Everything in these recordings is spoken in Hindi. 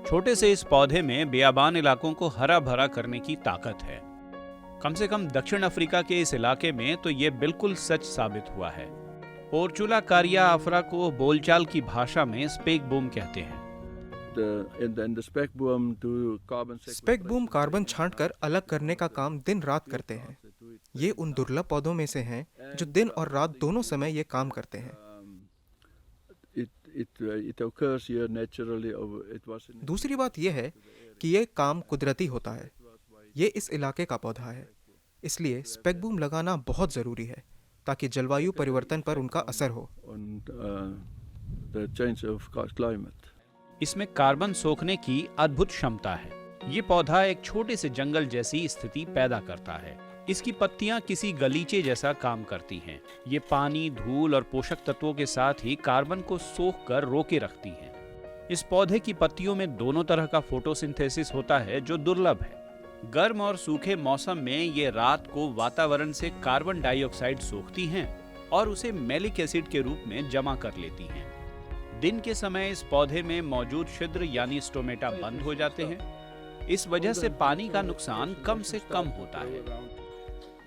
छोटे से इस पौधे में बेयाबान इलाकों को हरा भरा करने की ताकत है। कम से कम दक्षिण अफ्रीका के इस इलाके में तो ये बिल्कुल सच साबित हुआ है। पोर्चुला कारिया आफ्रा को बोलचाल की भाषा में स्पेक बूम कहते हैं। स्पेक बूम कार्बन छांटकर अलग करने का काम दिन रात करते हैं। ये उन दुर्लभ पौधों में से हैं जो दिन और रात दोनों समय ये काम करते हैं। दूसरी बात यह है कि ये काम कुदरती होता है। ये इस इलाके का पौधा है, इसलिए स्पेक बूम लगाना बहुत ज़रूरी है ताकि जलवायु परिवर्तन पर उनका असर हो। इसमें कार्बन सोखने की अद्भुत क्षमता है। ये पौधा एक छोटे से जंगल जैसी स्थिति पैदा करता है। इसकी पत्तियां किसी गलीचे जैसा काम करती हैं। ये पानी, धूल और पोषक तत्वों के साथ ही कार्बन को सोख कर रोके रखती हैं। इस पौधे की पत्तियों में दोनों तरह का फोटोसिंथेसिस होता है जो दुर्लभ है। गर्म और सूखे मौसम में ये रात को वातावरण से कार्बन डाइऑक्साइड सोखती हैं और उसे मैलिक एसिड के रूप में जमा कर लेती हैं। दिन के समय इस पौधे में मौजूद छिद्र यानी स्टोमेटा बंद हो जाते हैं। इस वजह से पानी का नुकसान कम से कम होता है।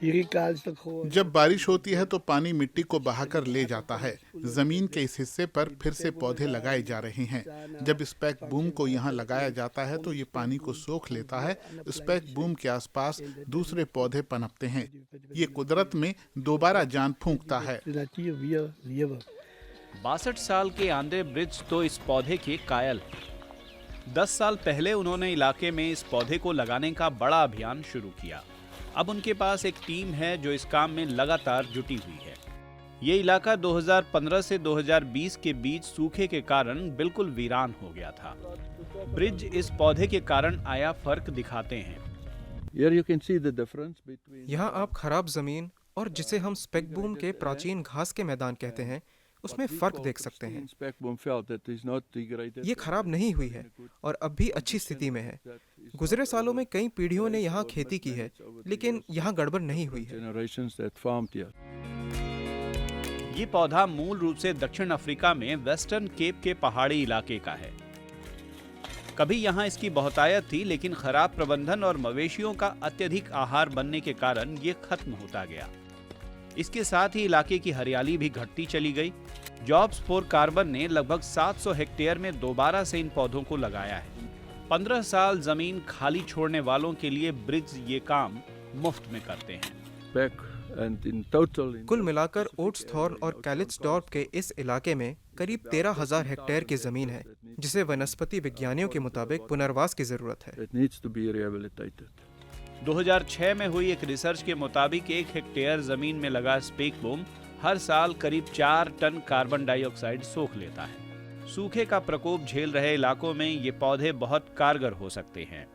जब बारिश होती है तो पानी मिट्टी को बहाकर ले जाता है। जमीन के इस हिस्से पर फिर से पौधे लगाए जा रहे हैं। जब स्पेक बूम को यहाँ लगाया जाता है तो ये पानी को सोख लेता है। स्पेक बूम के आसपास दूसरे पौधे पनपते हैं। ये कुदरत में दोबारा जान फूंकता है। 62 साल के आंद्रे ब्रिज तो इस पौधे के कायल हैं। 10 साल पहले उन्होंने इलाके में इस पौधे को लगाने का बड़ा अभियान शुरू किया। अब उनके पास एक टीम है जो इस काम में लगातार जुटी हुई है। ये इलाका 2015 से 2020 के बीच सूखे के कारण बिल्कुल वीरान हो गया था। ब्रिज इस पौधे के कारण आया फर्क दिखाते हैं। यहाँ आप खराब जमीन और जिसे हम स्पेक बूम के प्राचीन घास के मैदान कहते हैं उसमें फर्क देख सकते हैं। ये खराब नहीं हुई है और अब भी अच्छी स्थिति में है। गुजरे सालों में कई पीढ़ियों ने यहाँ खेती की है, लेकिन यहाँ गड़बड़ नहीं हुई है। ये पौधा मूल रूप से दक्षिण अफ्रीका में वेस्टर्न केप के पहाड़ी इलाके का है। कभी यहाँ इसकी बहुतायत थी, लेकिन खराब प्रबंधन और मवेशियों का अत्यधिक आहार बनने के कारण ये खत्म होता गया। इसके साथ ही इलाके की हरियाली भी घटती चली गई। जॉब्स फॉर कार्बन ने लगभग 700 हेक्टेयर में दोबारा से इन पौधों को लगाया है। 15 साल जमीन खाली छोड़ने वालों के लिए ब्रिज ये काम मुफ्त में करते हैं। कुल मिलाकर ओट्सथॉर्न और कैलिट्सडॉर्फ के इस इलाके में करीब 13,000 हेक्टेयर की जमीन है, जिसे वनस्पति विज्ञानियों के मुताबिक पुनर्वास की जरूरत है। 2006 में हुई एक रिसर्च के मुताबिक 1 हेक्टेयर जमीन में लगा स्पेक बूम हर साल करीब 4 टन कार्बन डाइऑक्साइड सोख लेता है। सूखे का प्रकोप झेल रहे इलाकों में ये पौधे बहुत कारगर हो सकते हैं।